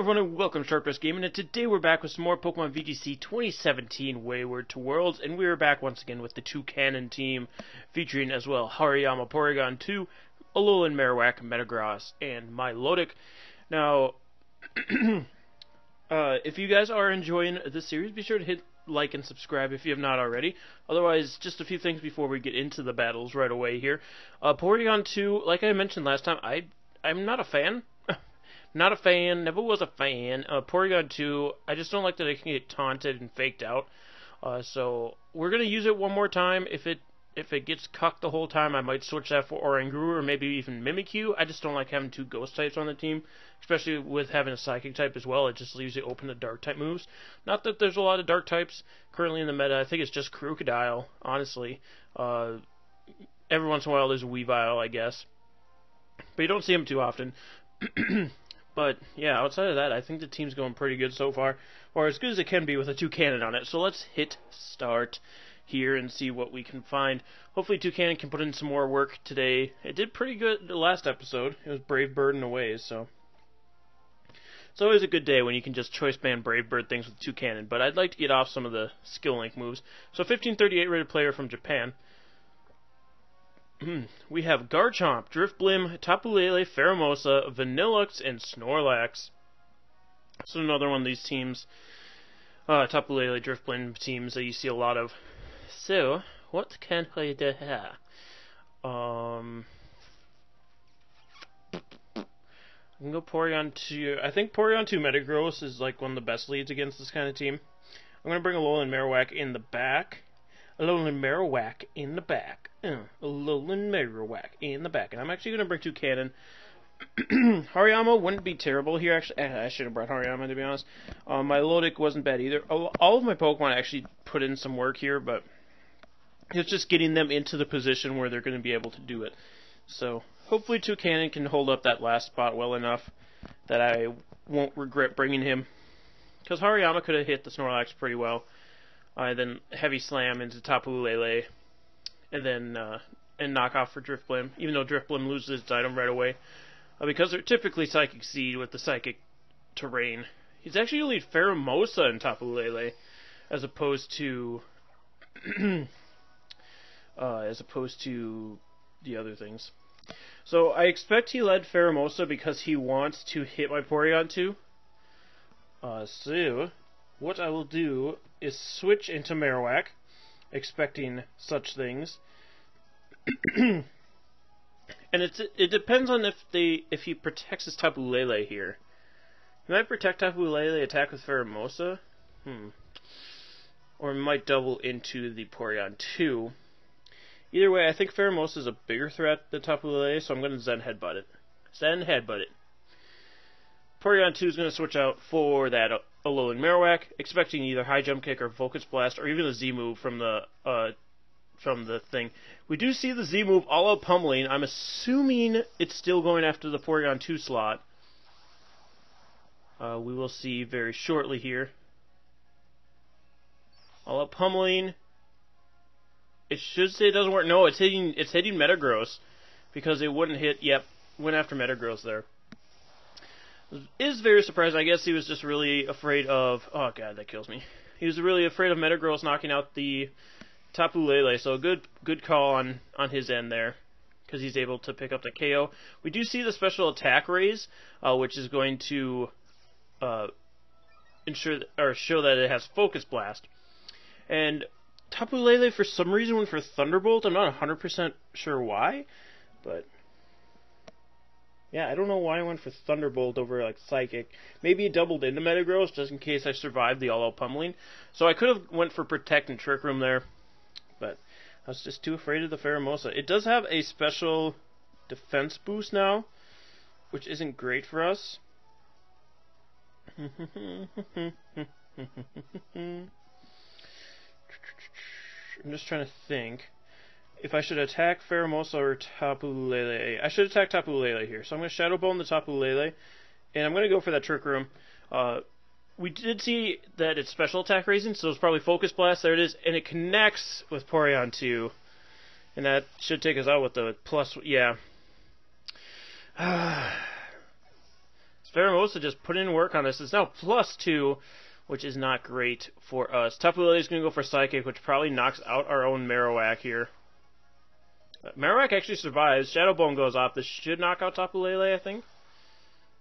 everyone, and welcome to Sharp Gaming, and today we're back with some more Pokemon VGC 2017 Wayward to Worlds, and we are back once again with the two Cannon team, featuring as well Hariyama, Porygon 2, Alolan Marowak, Metagross, and Milotic. Now, if you guys are enjoying this series, be sure to hit like and subscribe if you have not already. Otherwise, just a few things before we get into the battles right away here. Porygon 2, like I mentioned last time, I'm not a fan. Not a fan, never was a fan. Porygon 2, I just don't like that it can get taunted and faked out. So we're gonna use it one more time. If it gets cucked the whole time, I might switch that for Oranguru or maybe even Mimikyu. I just don't like having two ghost types on the team, especially with having a psychic type as well. It just leaves you open to dark type moves. Not that there's a lot of dark types currently in the meta. I think it's just Crocodile, honestly. Every once in a while there's a Weavile, I guess, but you don't see them too often. But, yeah, outside of that, I think the team's going pretty good so far, or as good as it can be with a Toucannon on it. So let's hit start here and see what we can find. Hopefully Toucannon can put in some more work today. It did pretty good the last episode. It was Brave Bird in a ways, so it's always a good day when you can just choice band Brave Bird things with Toucannon, but I'd like to get off some of the skill link moves. So 1538 rated player from Japan. We have Garchomp, Drifblim, Tapu Lele, Pheromosa, Vanillux, and Snorlax. So another one of these teams, Tapu Lele, Drifblim teams that you see a lot of. So, what can I do here? I can go Porygon 2. I think Porygon 2 Metagross is like one of the best leads against this kind of team. I'm going to bring Alolan Marowak in the back. Alolan Marowak in the back. Alolan Marowak in the back. And I'm actually going to bring Toucannon. Hariyama wouldn't be terrible here, actually. I should have brought Hariyama, to be honest. Milotic wasn't bad either. All of my Pokemon actually put in some work here, but it's just getting them into the position where they're going to be able to do it. So, hopefully Toucannon can hold up that last spot well enough that I won't regret bringing him. Because Hariyama could have hit the Snorlax pretty well. Then Heavy Slam into Tapu Lele, and then and knock off for Drifblim, even though Drifblim loses its item right away. Because they're typically Psychic Seed with the Psychic terrain. He's actually going to lead Pheromosa in Tapu Lele, as opposed to the other things. So I expect he led Pheromosa because he wants to hit my Porygon 2. So what I will do is switch into Marowak, expecting such things. And it depends on if he protects his Tapu Lele here. He might protect Tapu Lele, attack with Pheromosa. Or he might double into the Porygon 2. Either way, I think Pheromosa is a bigger threat than Tapu Lele, so I'm going to Zen Headbutt it. Zen Headbutt it. Porygon 2 is going to switch out for that Alolan Marowak, expecting either High Jump Kick or Focus Blast, or even a Z move from the thing. We do see the Z move all out pummeling. I'm assuming it's still going after the Porygon 2 slot. We will see very shortly here. All out pummeling. It should say it doesn't work. No, it's hitting Metagross because it wouldn't hit. Yep, went after Metagross there. Is very surprising. I guess he was just really afraid of... Oh, God, that kills me. He was really afraid of Metagross knocking out the Tapu Lele, so good call on his end there, because he's able to pick up the KO. We do see the special attack raise, which is going to ensure or show that it has Focus Blast. And Tapu Lele, for some reason, went for Thunderbolt. I'm not 100% sure why, but... yeah, I don't know why I went for Thunderbolt over, like, Psychic. Maybe it doubled into Metagross, just in case I survived the all-out pummeling. So I could have went for Protect and Trick Room there, but I was just too afraid of the Pheromosa. It does have a special defense boost now, which isn't great for us. I'm just trying to think if I should attack Pheromosa or Tapu Lele. I should attack Tapu Lele here. So I'm going to Shadow Bone the Tapu Lele, and I'm going to go for that Trick Room. We did see that it's special attack raising, so it's probably Focus Blast. There it is, and it connects with Porygon 2. And that should take us out with the plus... yeah. Pheromosa just put in work on this. It's now +2, which is not great for us. Tapu Lele is going to go for Psychic, which probably knocks out our own Marowak here. Marowak actually survives. Shadow Bone goes off. This should knock out Tapu Lele, I think.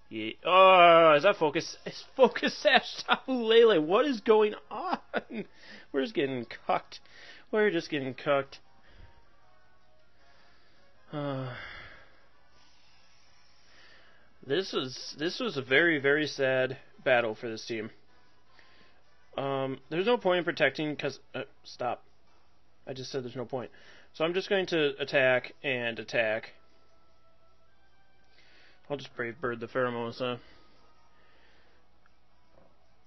Yeah. Oh, is that Focus? It's Focus Sash Tapu Lele. What is going on? We're just getting cucked. We're just getting cucked. This was a very, very sad battle for this team. There's no point in protecting because stop. I just said there's no point. So I'm just going to attack and attack. I'll just Brave Bird the Pheromosa.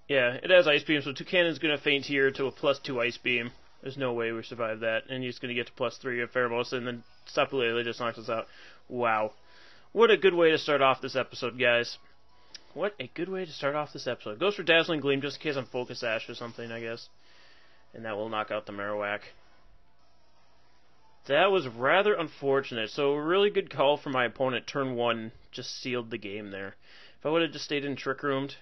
Yeah, it has Ice Beam, so Toucannon's going to faint here to a +2 Ice Beam. There's no way we survive that. And he's going to get to +3 of Pheromosa, and then Tapu Lele just knocks us out. Wow. What a good way to start off this episode, guys. What a good way to start off this episode. Goes for Dazzling Gleam, just in case I'm Focus Sash or something, I guess. And that will knock out the Marowak. That was rather unfortunate. So a really good call from my opponent. Turn 1 just sealed the game there. If I would have just stayed in Trick Roomed.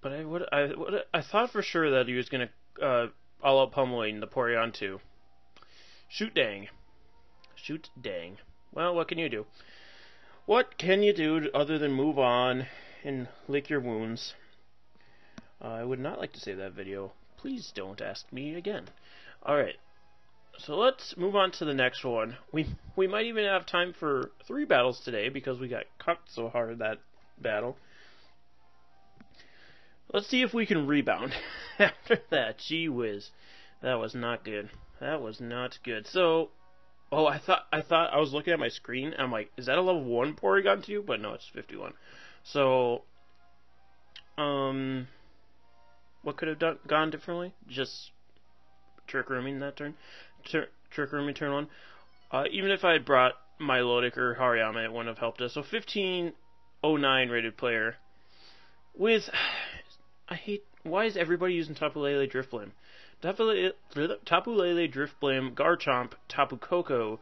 But I thought for sure that he was going to all-out pummeling the Porygon 2. Shoot dang. Shoot dang. Well, what can you do? What can you do other than move on and lick your wounds? I would not like to save that video. Please don't ask me again. Alright, so let's move on to the next one. We might even have time for 3 battles today because we got cucked so hard that battle. Let's see if we can rebound after that. Gee whiz. That was not good. That was not good. So, oh, I thought I was looking at my screen and I'm like, is that a level 1 Porygon 2? But no, it's 51. So, what could have gone differently? Just Trick Rooming that turn. Trick Rooming turn 1. Even if I had brought Milotic or Hariyama, it wouldn't have helped us. So 1509 rated player. With, why is everybody using Tapu Lele Drifblim? Tapu Lele Drifblim, Garchomp, Tapu Koko,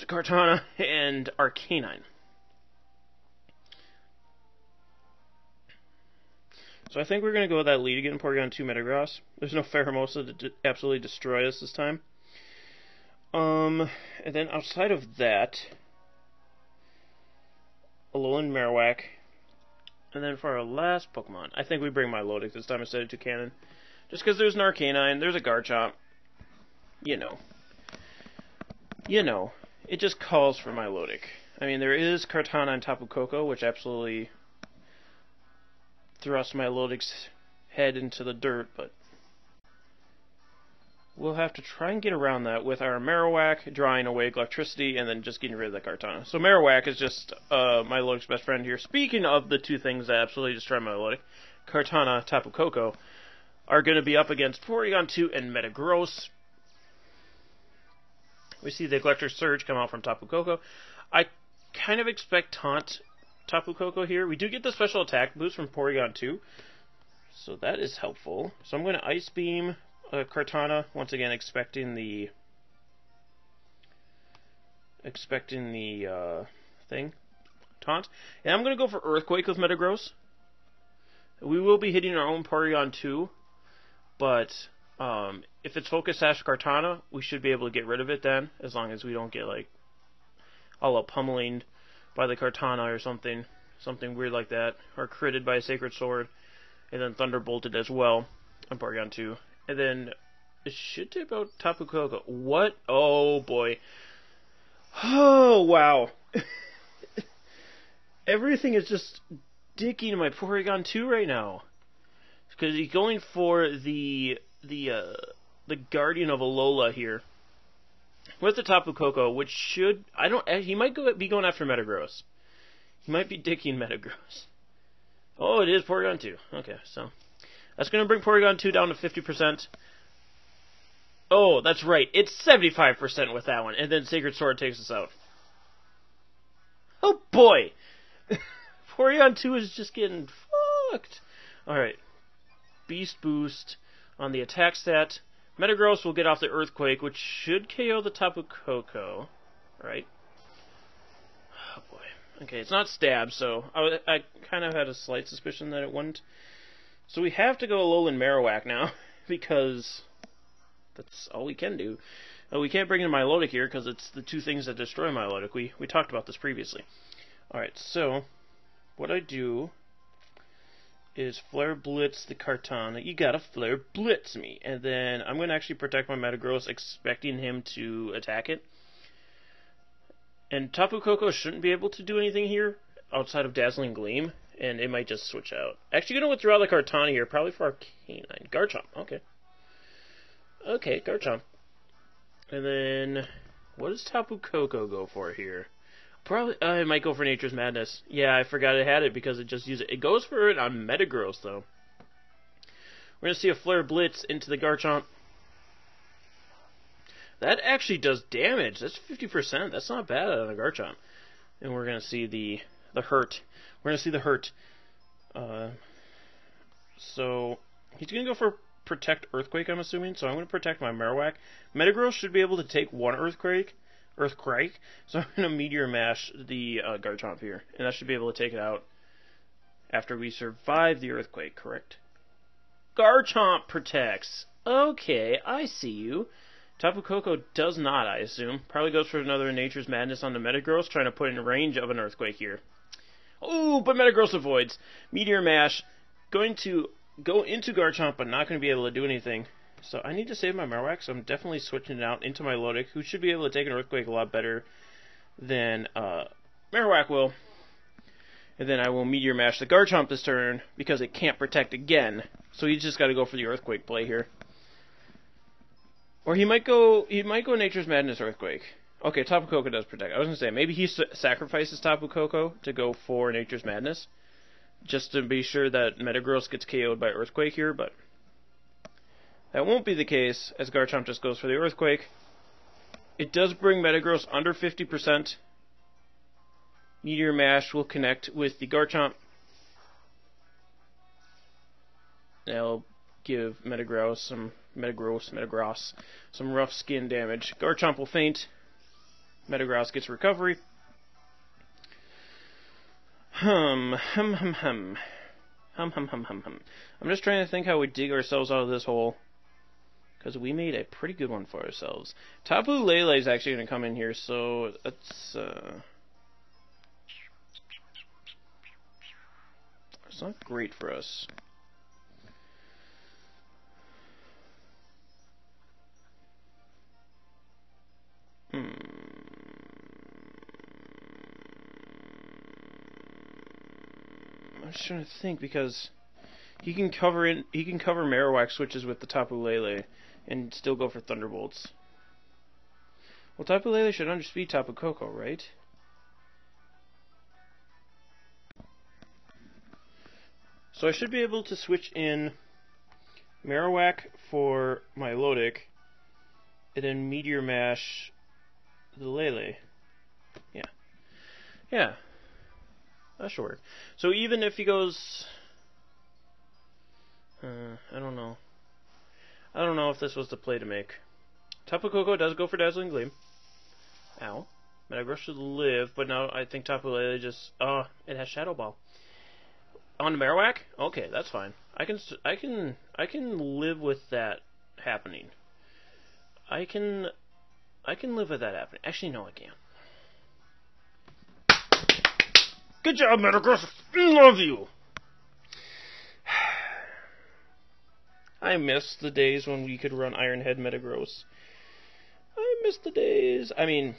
Kartana, and Arcanine. So I think we're going to go with that lead again, Porygon 2 Metagross. There's no Pheromosa to absolutely destroy us this time. And then outside of that, Alolan Marowak. And then for our last Pokemon, I think we bring Milotic this time instead of Toucannon. Just because there's an Arcanine, there's a Garchomp. You know. It just calls for Milotic. I mean, there is Kartana and Tapu Koko, which absolutely thrust Milotic's head into the dirt, but we'll have to try and get around that with our Marowak drawing away electricity and then just getting rid of the Kartana. So Marowak is just Milotic's best friend here. Speaking of the 2 things that absolutely destroy Milotic, Kartana, Tapu Koko are going to be up against Porygon 2 and Metagross. We see the Electric Surge come out from Tapu Koko. I kind of expect Taunt Tapu Koko here. We do get the special attack boost from Porygon 2, so that is helpful. So I'm going to Ice Beam Kartana, once again expecting the thing, Taunt. And I'm going to go for Earthquake with Metagross. We will be hitting our own Porygon 2, but if it's Focus Sash Kartana, we should be able to get rid of it then, as long as we don't get like all up pummeling by the Kartana or something weird like that, or critted by a Sacred Sword, and then Thunderbolted as well on Porygon 2. And then it should take out Tapu Koko. What? Oh boy. Oh wow. Everything is just dicking my Porygon 2 right now. Because he's going for the Guardian of Alola here with the Tapu Koko, which should he might be going after Metagross. He might be dicking Metagross. Oh, it is Porygon 2. Okay, so that's going to bring Porygon 2 down to 50%. Oh, that's right. It's 75% with that one, and then Sacred Sword takes us out. Oh boy, Porygon 2 is just getting fucked. All right, Beast Boost on the attack stat. Metagross will get off the Earthquake, which should KO the Tapu Koko, right? Okay, it's not stab, so I kind of had a slight suspicion that it wouldn't. So we have to go Alolan Marowak now, because that's all we can do. We can't bring in Milotic here, because it's the two things that destroy Milotic. We talked about this previously. Alright, so what I do is Flare Blitz the Kartana. You gotta Flare Blitz me. And then I'm going to actually protect my Metagross, expecting him to attack it. And Tapu Koko shouldn't be able to do anything here outside of Dazzling Gleam, and it might just switch out. Actually, going to withdraw the Kartana here, probably for Arcanine. Garchomp, okay. Okay, Garchomp. And then, what does Tapu Koko go for here? Probably, it might go for Nature's Madness. Yeah, I forgot it had it because it just used it. It goes for it on Metagross, though. We're going to see a Flare Blitz into the Garchomp. That actually does damage. That's 50%. That's not bad on a Garchomp. And we're going to see the hurt. We're going to see the hurt. So, he's going to go for Protect Earthquake, I'm assuming. So I'm going to protect my Marowak. Metagross should be able to take one Earthquake. So I'm going to Meteor Mash the Garchomp here. And that should be able to take it out after we survive the Earthquake, correct? Garchomp protects. Okay, I see you. Tapu Koko does not, I assume. Probably goes for another Nature's Madness on the Metagross, trying to put in range of an Earthquake here. Oh, but Metagross avoids. Meteor Mash, going to go into Garchomp, but not going to be able to do anything. So I need to save my Marowak, so I'm definitely switching it out into my Milotic, who should be able to take an Earthquake a lot better than Marowak will. And then I will Meteor Mash the Garchomp this turn, because it can't protect again. So he's just got to go for the Earthquake play here. Or he might go Nature's Madness Earthquake. Okay, Tapu Koko does protect. I was going to say, maybe he sacrifices Tapu Koko to go for Nature's Madness, just to be sure that Metagross gets KO'd by Earthquake here, but that won't be the case, as Garchomp just goes for the Earthquake. It does bring Metagross under 50%. Meteor Mash will connect with the Garchomp. That'll give Metagross some rough skin damage. Garchomp will faint. Metagross gets recovery. I'm just trying to think how we dig ourselves out of this hole, because we made a pretty good one for ourselves. Tapu Lele is actually going to come in here, so that's it's not great for us. I'm just trying to think, because he can cover Marowak switches with the Tapu Lele and still go for Thunderbolts. Well, Tapu Lele should underspeed Tapu Koko, right? So I should be able to switch in Marowak for Milotic, and then Meteor Mash the Lele. Yeah. That should work. So even if he goes... I don't know. I don't know if this was the play to make. Tapu Koko does go for Dazzling Gleam. Ow. Metagross should live, but now I think Tapu Lele just... it has Shadow Ball. On Marowak? Okay, that's fine. I can live with that happening. I can live with that happening. Actually, no, I can't. Good job, Metagross. I love you. I miss the days when we could run Iron Head Metagross. I miss the days. I mean,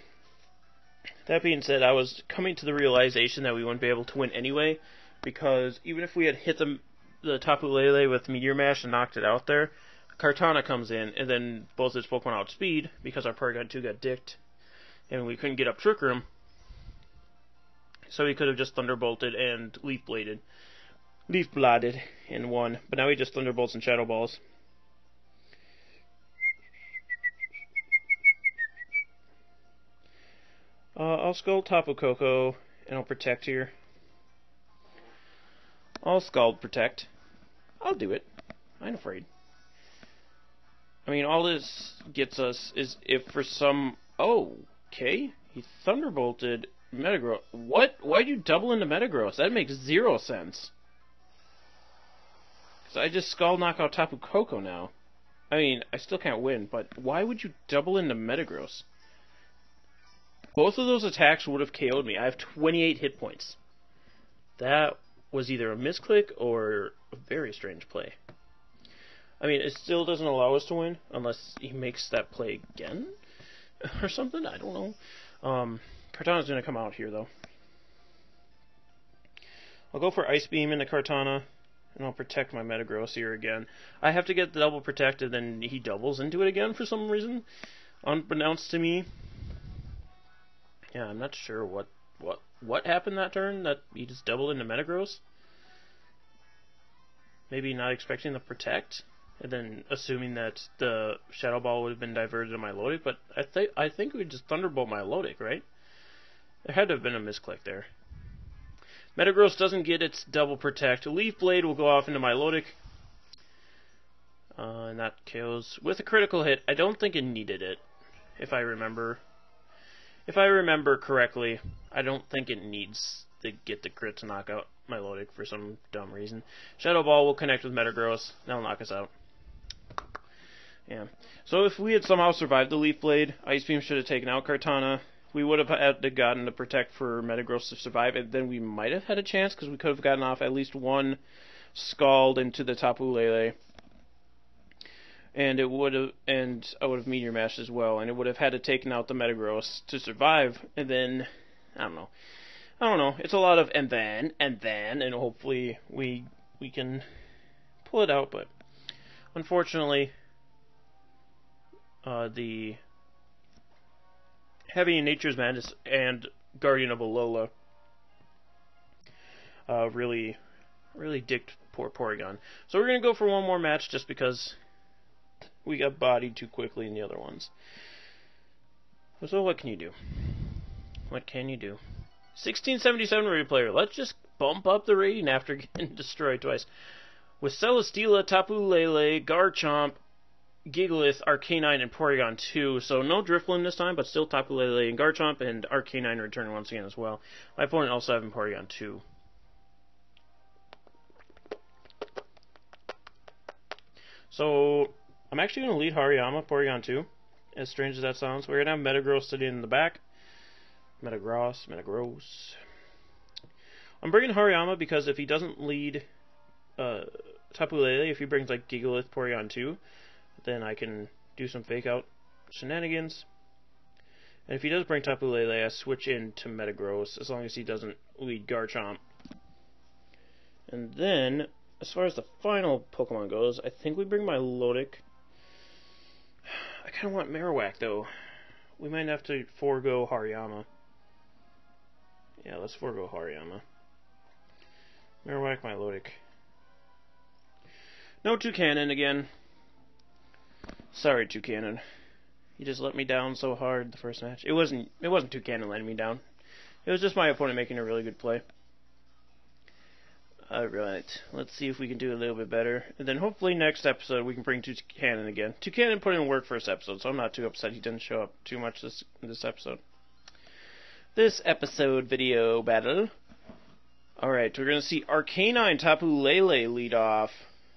that being said, I was coming to the realization that we wouldn't be able to win anyway, because even if we had hit the Tapu Lele with Meteor Mash and knocked it out there, Kartana comes in, and then both its Pokemon outspeed, because our Porygon 2 got dicked, and we couldn't get up Trick Room. So he could have just Thunderbolted and Leaf Bladed and won. But now he just Thunderbolts and Shadow Balls. I'll Scald Tapu Koko, and I'll Protect here. I'll Scald Protect. I'll do it. I ain't afraid. I mean, all this gets us is if for some... Oh, okay. He Thunderbolted Metagross. What? Why'd you double into Metagross? That makes 0 sense. Because I just Skull knock out Tapu Koko now. I mean, I still can't win, but why would you double into Metagross? Both of those attacks would have KO'd me. I have 28 hit points. That was either a misclick or a very strange play. I mean, it still doesn't allow us to win unless he makes that play again or something. I don't know. Kartana's going to come out here, though. I'll go for Ice Beam into Kartana, and I'll protect my Metagross here again. I have to get the double protect, and then he doubles into it again for some reason, unbeknownst to me. Yeah, I'm not sure what happened that turn, that he just doubled into Metagross. Maybe not expecting the protect, and then assuming that the Shadow Ball would have been diverted to Milotic, but I think we just Thunderbolt Milotic, right? There had to have been a misclick there. Metagross doesn't get its double protect. Leaf Blade will go off into Milotic. And that KOs with a critical hit. I don't think it needed it, if I remember. If I remember correctly, I don't think it needs to get the crit to knock out Milotic for some dumb reason. Shadow Ball will connect with Metagross. That'll knock us out. Yeah. So if we had somehow survived the Leaf Blade, Ice Beam should have taken out Kartana. We would have had to gotten the protect for Metagross to survive, and then we might have had a chance because we could have gotten off at least one Scald into the Tapu Lele. And it would have, and I would have Meteor Mashed as well, and it would have had to taken out the Metagross to survive, and then, I don't know. It's a lot of and then, and hopefully we can pull it out, but unfortunately, the Heavy Nature's Madness and Guardian of Alola really dicked poor Porygon. So we're going to go for one more match just because we got bodied too quickly in the other ones. So what can you do? What can you do? 1677 rated player. Let's just bump up the rating after getting destroyed twice. With Celesteela, Tapu Lele, Garchomp, Gigalith, Arcanine, and Porygon 2. So no Drifloon this time, but still Tapu Lele and Garchomp, and Arcanine returning once again as well. My opponent also having Porygon 2. So I'm actually going to lead Hariyama, Porygon 2. As strange as that sounds. We're going to have Metagross sitting in the back. Metagross. I'm bringing Hariyama because if he doesn't lead Tapu Lele, if he brings like Gigalith, Porygon 2, then I can do some fake out shenanigans. And if he does bring Tapu Lele, I switch into Metagross as long as he doesn't lead Garchomp. And then, as far as the final Pokemon goes, I think we bring Milotic. I kind of want Marowak though. We might have to forego Hariyama. Yeah, let's forego Hariyama. Marowak, Milotic. No Toucanon again. Sorry, Toucanon. You just let me down so hard the first match. It wasn't Toucanon letting me down. It was just my opponent making a really good play. Alright, let's see if we can do a little bit better. And then hopefully next episode we can bring Toucanon again. Toucanon put in work first episode, so I'm not too upset he didn't show up too much this episode. This episode video battle. Alright, we're going to see Arcanine Tapu Lele lead off.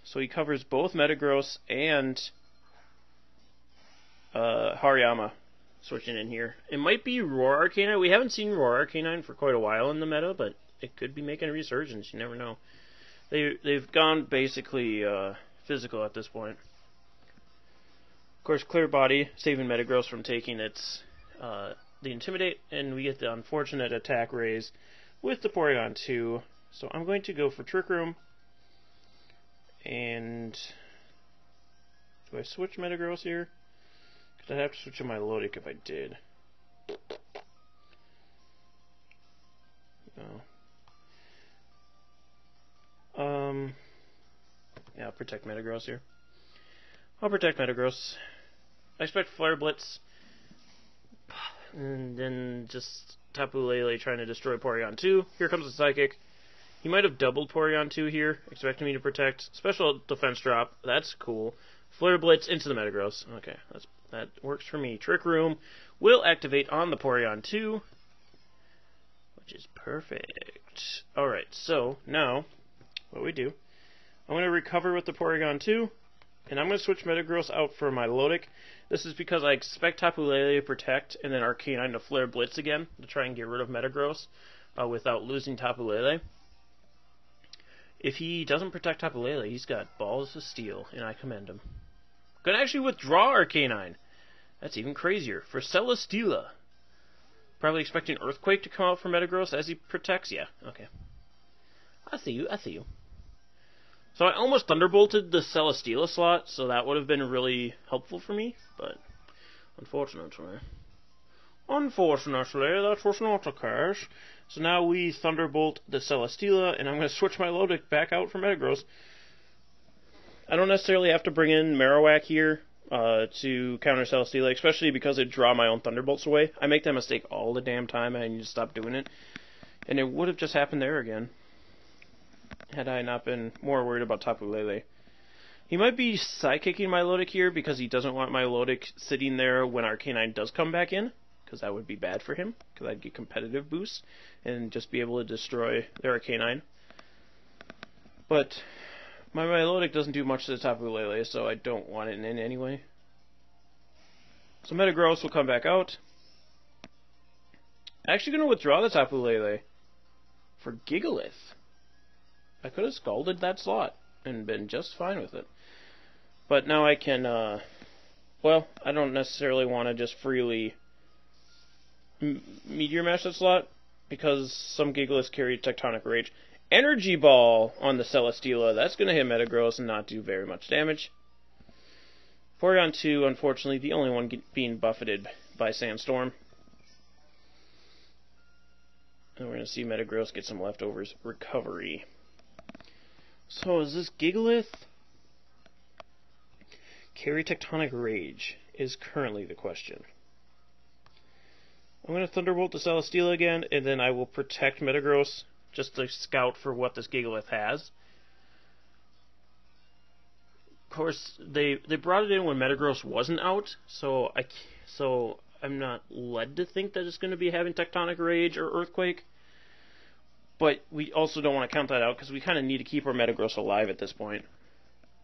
So he covers both Metagross and Hariyama switching in here. It might be Roar Arcanine. We haven't seen Roar Arcanine for quite a while in the meta, but it could be making a resurgence. You never know. They've gone basically physical at this point. Of course, Clear Body saving Metagross from taking its the Intimidate, and we get the unfortunate attack raise with the Porygon 2. So I'm going to go for Trick Room. And do I switch Metagross here? Because I'd have to switch to Milotic if I did. No. Yeah, I'll protect Metagross here. I'll protect Metagross. I expect Flare Blitz. And then just Tapu Lele trying to destroy Porygon 2. Here comes the Psychic. He might have doubled Porygon 2 here, expecting me to protect. Special Defense Drop. That's cool. Flare Blitz into the Metagross. Okay, that works for me. Trick Room will activate on the Porygon 2. which is perfect. Alright, so now, what we do, I'm going to recover with the Porygon 2, and I'm going to switch Metagross out for my Milotic. This is because I expect Tapu Lele to protect, and then Arcanine to Flare Blitz again, to try and get rid of Metagross without losing Tapu Lele. If he doesn't protect Tapu Lele, he's got balls of steel, and I commend him. I'm going to actually withdraw Arcanine. That's even crazier. For Celesteela. Probably expecting Earthquake to come out for Metagross as he protects. Yeah, okay. I see you, I see you. So I almost Thunderbolted the Celesteela slot, so that would have been really helpful for me, but unfortunately, that was not the case. So now we Thunderbolt the Celesteela, and I'm going to switch my Milotic back out for Metagross. I don't necessarily have to bring in Marowak here to counter Celesteela, especially because I draw my own Thunderbolts away. I make that mistake all the damn time, and I need to stop doing it. And it would have just happened there again, had I not been more worried about Tapu Lele. He might be Psychicking my Milotic here because he doesn't want my Milotic sitting there when Arcanine does come back in, because that would be bad for him, because I'd get competitive boosts and just be able to destroy the Arcanine. But my Milotic doesn't do much to the Tapu Lele, so I don't want it in anyway. So Metagross will come back out. I'm actually going to withdraw the Tapu Lele for Gigalith. I could have scalded that slot and been just fine with it. But now I can, well, I don't necessarily want to just freely Meteor Mash that slot, because some Gigaliths carry Tectonic Rage. Energy Ball on the Celesteela. That's going to hit Metagross and not do very much damage. Porygon 2, unfortunately, the only one being buffeted by Sandstorm. And we're going to see Metagross get some leftovers recovery. So, is this Gigalith? Carry Tectonic Rage is currently the question. I'm going to Thunderbolt the Celesteela again, and then I will protect Metagross just to scout for what this Gigalith has. Of course, they brought it in when Metagross wasn't out, so I'm not led to think that it's going to be having Tectonic Rage or Earthquake. But we also don't want to count that out, because we kind of need to keep our Metagross alive at this point,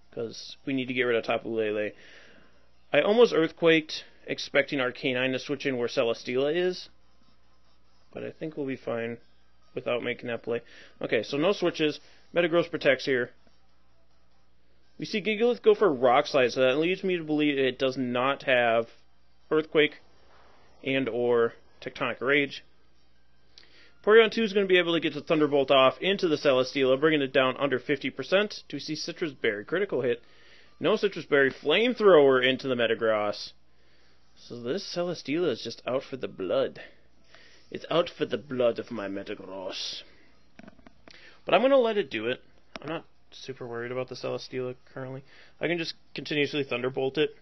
because we need to get rid of Tapu Lele. I almost Earthquaked, expecting Arcanine to switch in where Celesteela is, but I think we'll be fine without making that play. Okay, so no switches. Metagross protects here. We see Gigalith go for Rock Slide, so that leads me to believe it does not have Earthquake and or Tectonic Rage. Porygon 2 is going to be able to get the Thunderbolt off into the Celesteela, bringing it down under 50%. Do we see Citrus Berry? Critical hit. No Citrus Berry. Flamethrower into the Metagross. So this Celesteela is just out for the blood. It's out for the blood of my Metagross. But I'm going to let it do it. I'm not super worried about the Celesteela currently. I can just continuously Thunderbolt it.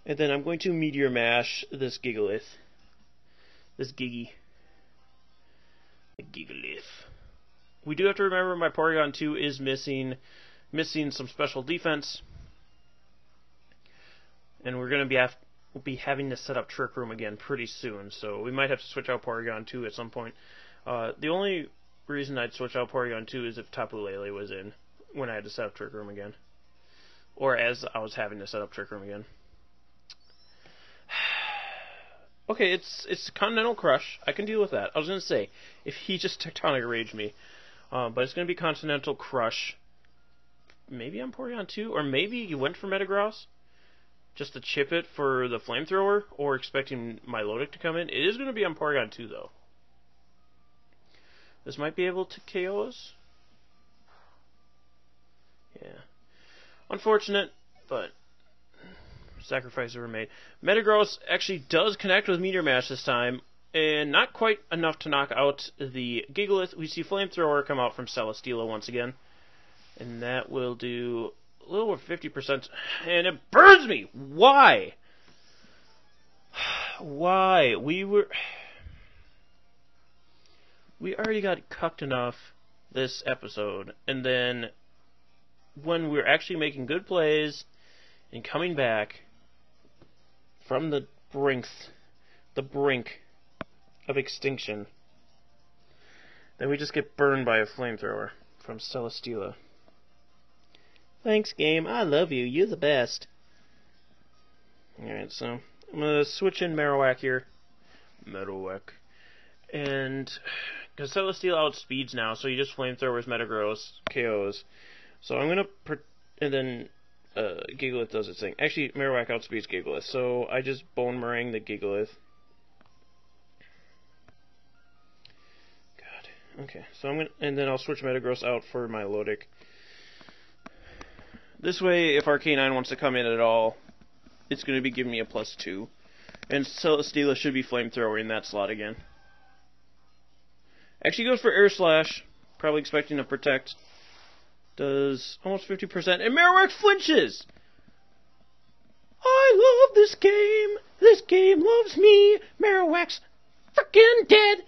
And then I'm going to Meteor Mash this Gigalith. This Gigalith. We do have to remember my Porygon 2 is missing some special defense. And we're going to be having to set up Trick Room again pretty soon, so we might have to switch out Porygon 2 at some point. The only reason I'd switch out Porygon 2 is if Tapu Lele was in when I had to set up Trick Room again. Or as I was having to set up Trick Room again. Okay, it's Continental Crush. I can deal with that. I was going to say, if he just Tectonic Raged me. But it's going to be Continental Crush. Maybe on Porygon 2? Or maybe you went for Metagross? Just to chip it for the Flamethrower? Or expecting Milotic to come in? It is going to be on Porygon 2, though. This might be able to KO us. Yeah. Unfortunate, but sacrifices were made. Metagross actually does connect with Meteor Mash this time, and not quite enough to knock out the Gigalith. We see Flamethrower come out from Celesteela once again, and that will do a little over 50%, and it burns me! Why? Why? We already got cucked enough this episode, and then when we're actually making good plays and coming back from the brink of extinction, Then we just get burned by a flamethrower from Celesteela. Thanks, game. I love you. You're the best. Alright, so I'm going to switch in Marowak here. Marowak. And because Celesteela outspeeds now, so he just flamethrowers, Metagross, KOs. So I'm going to... and then Gigalith does its thing. Actually, Marowak outspeeds Gigalith, so I just Bone Meringue the Gigalith. Okay, so I'm gonna, and then I'll switch Metagross out for my Milotic. This way, if Arcanine wants to come in at all, it's going to be giving me a +2. And Celesteela should be Flamethrower in that slot again. Actually goes for Air Slash, probably expecting to protect. Does almost 50%, and Marowak flinches! I love this game! This game loves me! Marowak's freaking dead!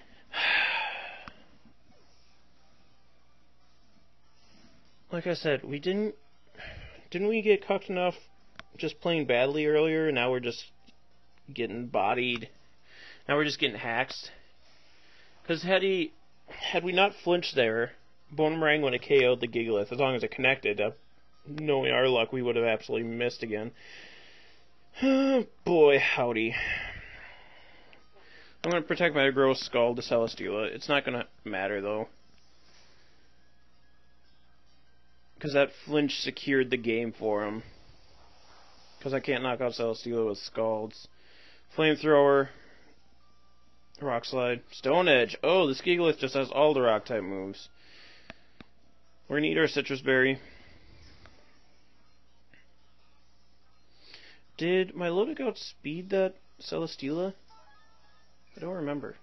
Like I said, we didn't we get cucked enough just playing badly earlier, and now we're just getting bodied. Now we're just getting hacked. Because had we not flinched there, Bone Meringue would have KO'd the Gigalith, as long as it connected. Knowing our luck, we would have absolutely missed again. Boy, howdy. I'm going to protect my Gross Skull to Celesteela. It's not going to matter, though. Because that flinch secured the game for him. Because I can't knock out Celesteela with Scalds. Flamethrower. Rock Slide. Stone Edge. Oh, this Gigalith just has all the Rock-type moves. We're going to eat our Citrus Berry. Did my Milotic outspeed that Celesteela? I don't remember.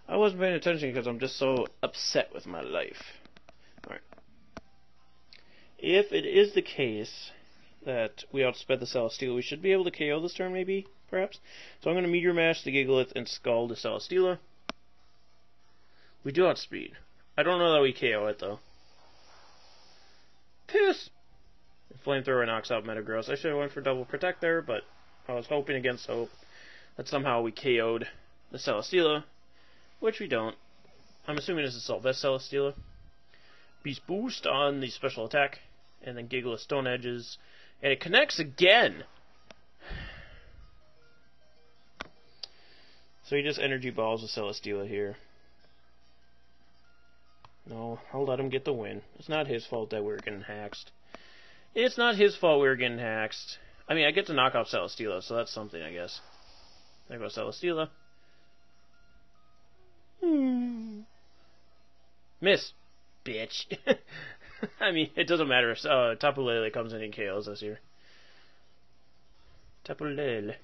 I wasn't paying attention because I'm just so upset with my life. Alright. If it is the case that we outsped the Celesteela, we should be able to KO this turn, maybe, perhaps. So I'm going to Meteor Mash the Gigalith and Scald the Celesteela. We do outspeed. I don't know that we KO it, though. Piss! Flamethrower knocks out Metagross. I should have went for double protect there, but I was hoping against hope that somehow we KO'd the Celesteela, which we don't. I'm assuming this is Solvest Celesteela. Beast Boost on the special attack, and then Gigalith Stone Edges, and it connects again! So he just Energy Balls the Celesteela here. No, I'll let him get the win. It's not his fault that we're getting hacked. It's not his fault we were getting hacked. I mean, I get to knock out Celesteela, so that's something, I guess. There goes Celesteela. Miss, bitch. I mean, it doesn't matter if Tapu Lele comes in and KOs us here. Tapu Lele.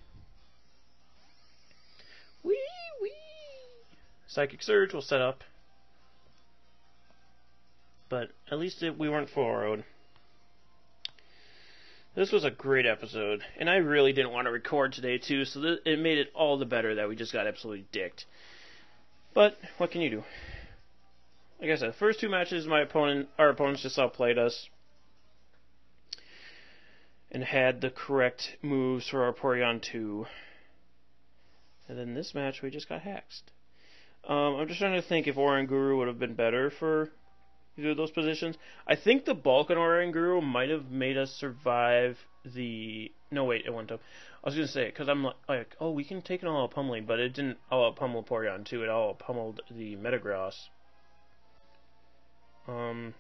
Wee wee. Psychic Surge will set up. But at least we weren't forward. This was a great episode, and I really didn't want to record today too, so it made it all the better that we just got absolutely dicked. But what can you do? Like I said, the first two matches, our opponents just outplayed us and had the correct moves for our Porygon 2. And then this match, we just got hacked. I'm just trying to think if Oranguru would have been better for either of those positions. I think the bulk on Oranguru might have made us survive the... No, wait, it went up. I was going to say it, because I'm like, oh, we can take an all-out pummeling, but it didn't all-out pummel Porygon 2, it all-out pummeled the Metagross. So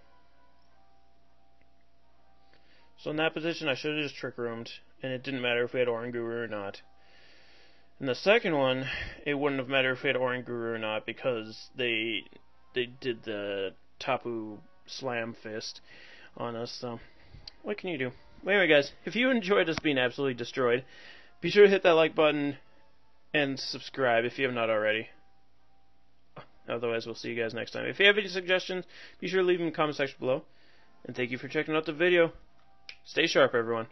in that position, I should have just Trick Roomed, and it didn't matter if we had Oranguru or not. In the second one, it wouldn't have mattered if we had Oranguru or not, because they did the Tapu Slam Fist on us, so what can you do? Well, anyway, guys, if you enjoyed us being absolutely destroyed, be sure to hit that like button and subscribe if you have not already. Otherwise, we'll see you guys next time. If you have any suggestions, be sure to leave them in the comment section below. And thank you for checking out the video. Stay sharp, everyone.